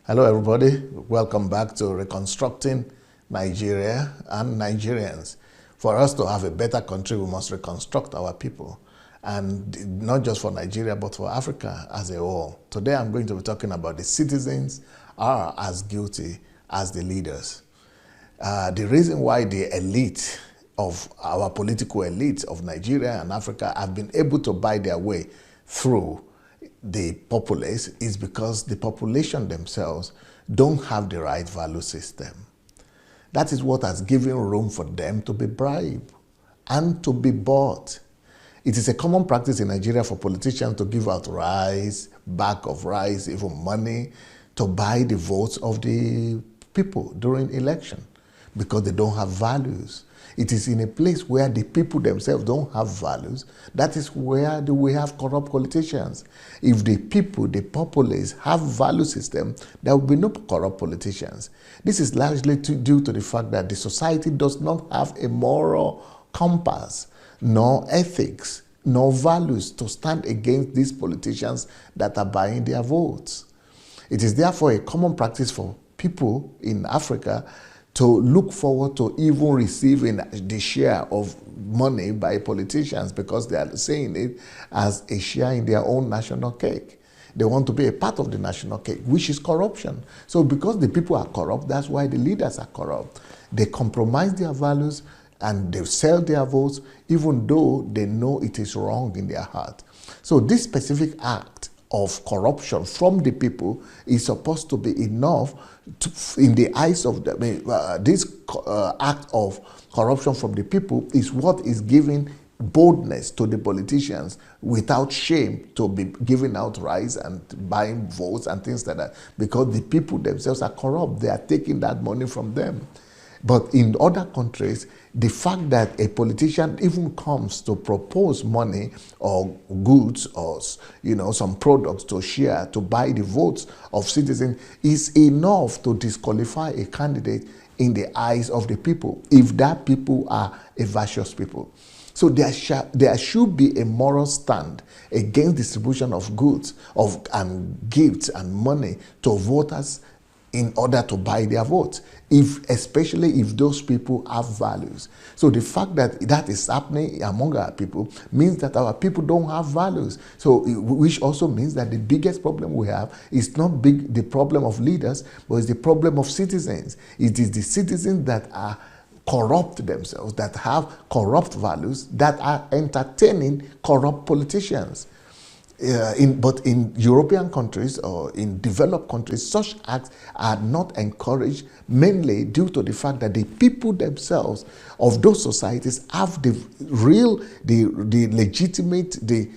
Hello, everybody. Welcome back to Reconstructing Nigeria and Nigerians. For us to have a better country, we must reconstruct our people. And not just for Nigeria, but for Africa as a whole. Today, I'm going to be talking about the citizens are as guilty as the leaders. The reason why the elite of our political elite of Nigeria and Africa have been able to buy their way through the populace is because the population themselves don't have the right value system. That is what has given room for them to be bribed and to be bought. It is a common practice in Nigeria for politicians to give out rice, bag of rice, even money, to buy the votes of the people during election because they don't have values. It is in a place where the people themselves don't have values. That is where we have corrupt politicians. If the people, the populace, have value system, there will be no corrupt politicians. This is largely due to the fact that the society does not have a moral compass, nor ethics, nor values to stand against these politicians that are buying their votes. It is therefore a common practice for people in Africa to look forward to even receiving the share of money by politicians because they are saying it as a share in their own national cake. They want to be a part of the national cake, which is corruption. So because the people are corrupt, that's why the leaders are corrupt. They compromise their values and they sell their votes even though they know it is wrong in their heart. So this specific act of corruption from the people is supposed to be enough in the eyes of this act of corruption from the people is what is giving boldness to the politicians without shame to be giving out rice and buying votes and things like that because the people themselves are corrupt. They are taking that money from them. But in other countries, the fact that a politician even comes to propose money or goods or some products to share to buy the votes of citizens is enough to disqualify a candidate in the eyes of the people if that people are a virtuous people. So there should be a moral stand against distribution of goods and gifts and money to voters in order to buy their votes, especially if those people have values. So the fact that that is happening among our people means that our people don't have values. So which also means that the biggest problem we have is not the problem of leaders, but it's the problem of citizens. It is the citizens that are corrupt themselves, that have corrupt values, that are entertaining corrupt politicians. But in European countries or in developed countries, such acts are not encouraged, mainly due to the fact that the people themselves of those societies have the legitimate, the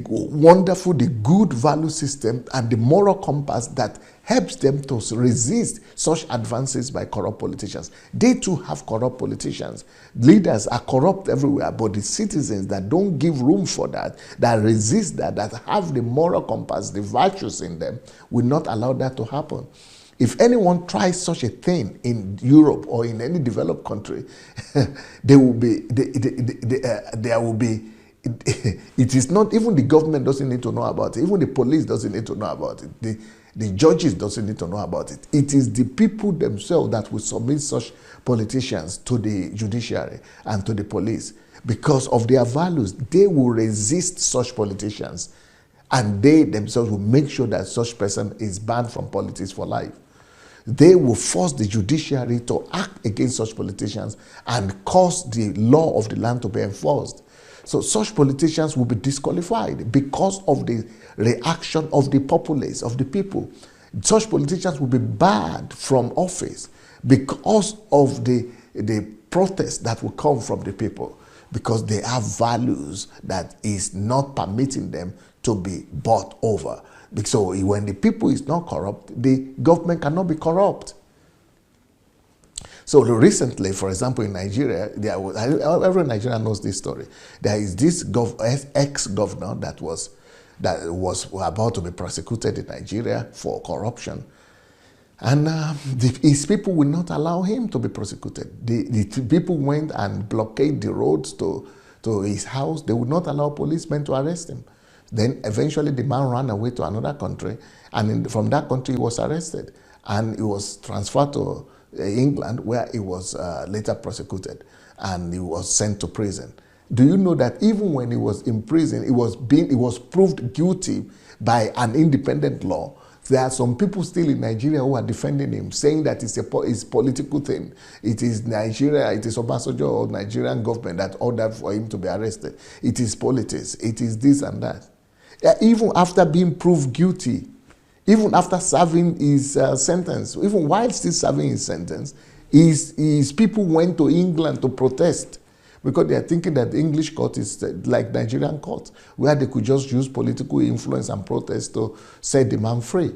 wonderful, the good value system and the moral compass that helps them to resist such advances by corrupt politicians. They too have corrupt politicians. Leaders are corrupt everywhere, but the citizens that don't give room for that resist that have the moral compass, the virtues in them, will not allow that to happen. If anyone tries such a thing in Europe or in any developed country, there will be. It is not, even the government doesn't need to know about it. Even the police doesn't need to know about it. The judges doesn't need to know about it. It is the people themselves that will submit such politicians to the judiciary and to the police. Because of their values, they will resist such politicians. And they themselves will make sure that such person is banned from politics for life. They will force the judiciary to act against such politicians and cause the law of the land to be enforced. So such politicians will be disqualified because of the reaction of the populace, of the people. Such politicians will be barred from office because of the protest that will come from the people, because they have values that is not permitting them to be bought over. So when the people is not corrupt, the government cannot be corrupt. So recently, for example, in Nigeria, every Nigerian knows this story. There is this ex-governor that was about to be prosecuted in Nigeria for corruption. And his people will not allow him to be prosecuted. The people went and blockaded the roads to his house. They would not allow policemen to arrest him Then eventually the man ran away to another country, and from that country he was arrested, and he was transferred to England, where he was later prosecuted, and he was sent to prison. Do you know that even when he was in prison, he was proved guilty by an independent law? There are some people still in Nigeria who are defending him, saying that it's a political thing. It is Nigeria, it is Obasanjo or Nigerian government that ordered for him to be arrested. It is politics, it is this and that. Even after being proved guilty, even after serving his sentence, even while still serving his sentence, his people went to England to protest, because they are thinking that the English court is like Nigerian court, where they could just use political influence and protest to set the man free.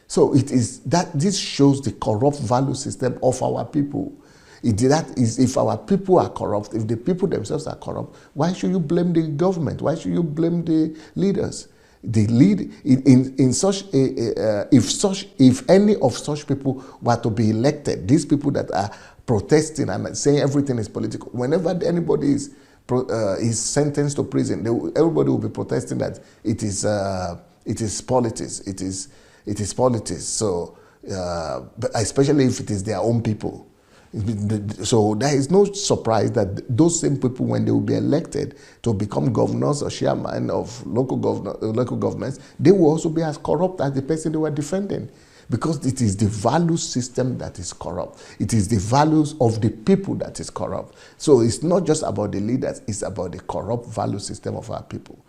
So it is that this shows the corrupt value system of our people. If our people are corrupt, if the people themselves are corrupt, why should you blame the government? Why should you blame the leaders? The lead in such if any of such people were to be elected, these people that are protesting and saying everything is political, whenever anybody is sentenced to prison, everybody will be protesting that it is politics. It is politics. So, but especially if it is their own people. So there is no surprise that those same people, when they will be elected to become governors or chairman of local governments, they will also be as corrupt as the person they were defending, because it is the value system that is corrupt. It is the values of the people that is corrupt. So it's not just about the leaders, it's about the corrupt value system of our people.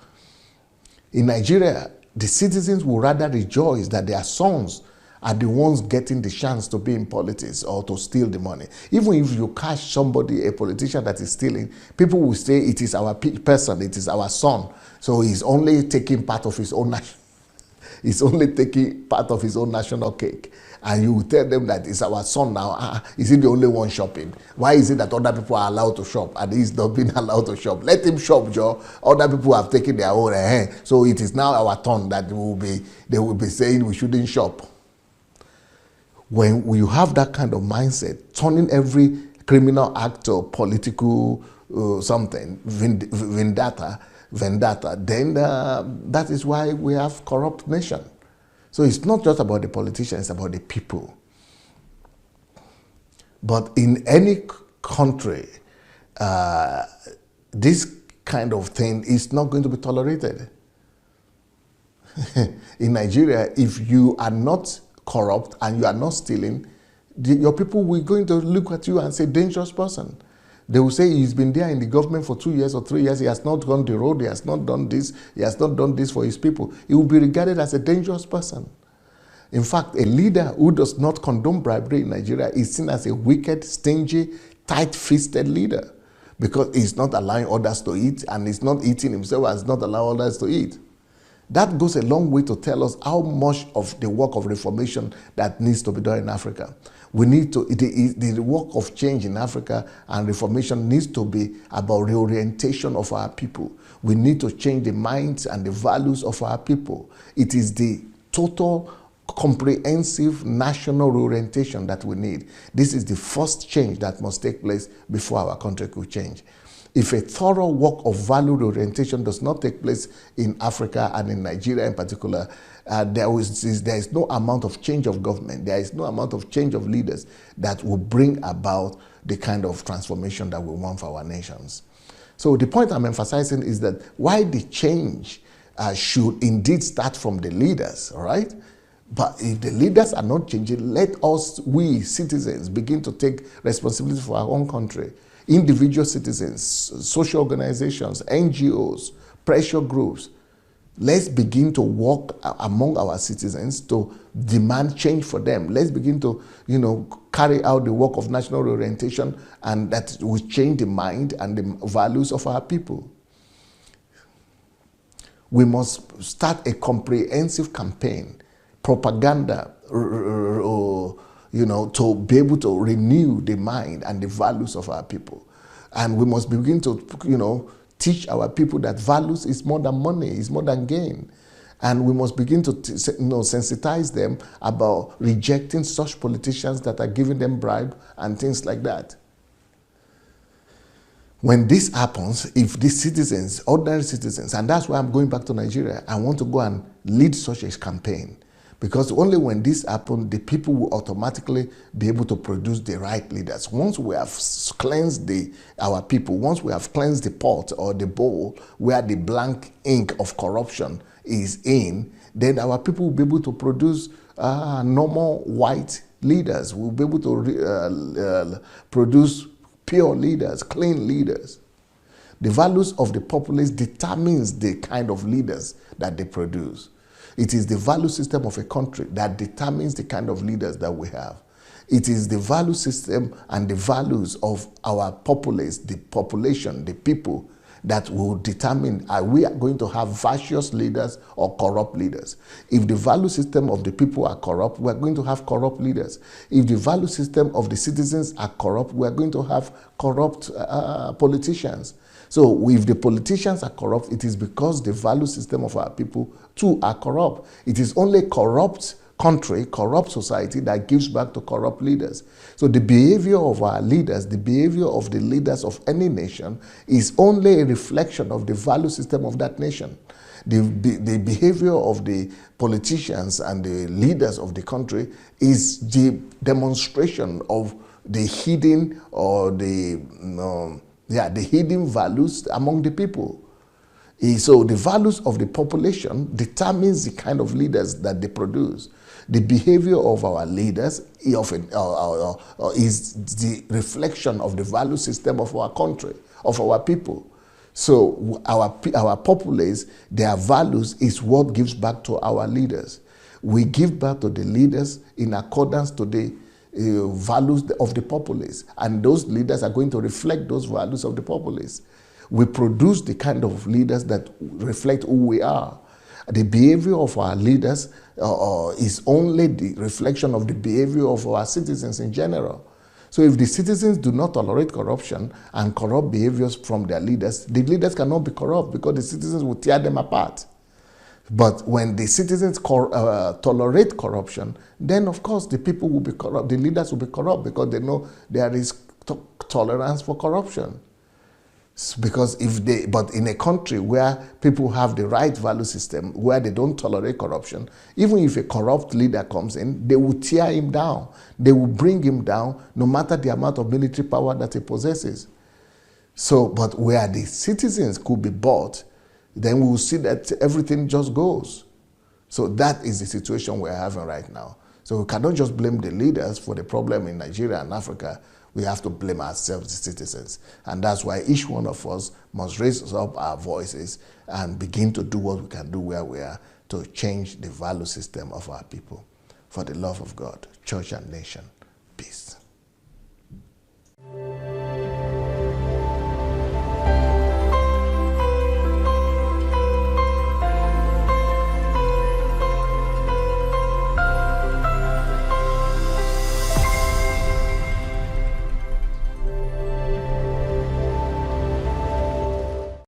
In Nigeria, the citizens will rather rejoice that their sons are the ones getting the chance to be in politics or to steal the money. Even if you catch somebody, a politician that is stealing, people will say it is our person, it is our son. So he's only taking part of his own national cake. And you will tell them that it's our son now. Is he the only one shopping? Why is it that other people are allowed to shop and he's not being allowed to shop? Let him shop, Joe. Other people have taken their own. So it is now our turn that they will be saying we shouldn't shop. When you have that kind of mindset, turning every criminal act or political vendetta, then that is why we have corrupt nation. So it's not just about the politicians, it's about the people. But in any country, this kind of thing is not going to be tolerated. In Nigeria, if you are not corrupt and you are not stealing, your people will going to look at you and say, dangerous person. They will say he's been there in the government for 2 years or 3 years, he has not gone the road, he has not done this, he has not done this for his people. He will be regarded as a dangerous person. In fact, a leader who does not condone bribery in Nigeria is seen as a wicked, stingy, tight-fisted leader, because he's not allowing others to eat, and he's not eating himself and he's not allowing others to eat. That goes a long way to tell us how much of the work of reformation that needs to be done in Africa. We need to, the work of change in Africa and reformation needs to be about reorientation of our people. We need to change the minds and the values of our people. It is the total, comprehensive national reorientation that we need. This is the first change that must take place before our country could change. If a thorough work of value orientation does not take place in Africa and in Nigeria in particular, there is no amount of change of government, there is no amount of change of leaders that will bring about the kind of transformation that we want for our nations. So the point I'm emphasizing is that while the change should indeed start from the leaders, all right? But if the leaders are not changing, let us, we citizens, begin to take responsibility for our own country. Individual citizens, social organizations, NGOs, pressure groups. Let's begin to work among our citizens to demand change for them. Let's begin to, carry out the work of national reorientation, and that will change the mind and the values of our people. We must start a comprehensive campaign, propaganda, to be able to renew the mind and the values of our people. And we must begin to, teach our people that values is more than money, is more than gain. And we must begin to sensitize them about rejecting such politicians that are giving them bribe and things like that. When this happens, if the citizens, ordinary citizens, and that's why I'm going back to Nigeria, I want to go and lead such a campaign. Because only when this happens, the people will automatically be able to produce the right leaders. Once we have cleansed our people, once we have cleansed the pot or the bowl where the blank ink of corruption is in, then our people will be able to produce normal white leaders. We'll be able to produce pure leaders, clean leaders. The values of the populace determines the kind of leaders that they produce. It is the value system of a country that determines the kind of leaders that we have. It is the value system and the values of our populace, the population, the people, that will determine are we going to have virtuous leaders or corrupt leaders. If the value system of the people are corrupt, we are going to have corrupt leaders. If the value system of the citizens are corrupt, we are going to have corrupt politicians. So if the politicians are corrupt, it is because the value system of our people too are corrupt. It is only corrupt country, corrupt society that gives back to corrupt leaders. So the behavior of our leaders, the behavior of the leaders of any nation is only a reflection of the value system of that nation. The behavior of the politicians and the leaders of the country is the demonstration of the hidden or the hidden values among the people. So the values of the population determines the kind of leaders that they produce. The behavior of our leaders is the reflection of the value system of our country, of our people. So our populace, their values is what gives back to our leaders. We give back to the leaders in accordance to the values of the populace, and those leaders are going to reflect those values of the populace. We produce the kind of leaders that reflect who we are. The behavior of our leaders is only the reflection of the behavior of our citizens in general. So if the citizens do not tolerate corruption and corrupt behaviors from their leaders, the leaders cannot be corrupt because the citizens will tear them apart. But when the citizens tolerate corruption, then of course the people will be corrupt, the leaders will be corrupt because they know there is tolerance for corruption. Because but in a country where people have the right value system, where they don't tolerate corruption, even if a corrupt leader comes in, they will tear him down. They will bring him down no matter the amount of military power that he possesses. So, but where the citizens could be bought, then we will see that everything just goes. So that is the situation we're having right now. So we cannot just blame the leaders for the problem in Nigeria and Africa. We have to blame ourselves, the citizens. And that's why each one of us must raise up our voices and begin to do what we can do where we are to change the value system of our people for the love of God, church and nation.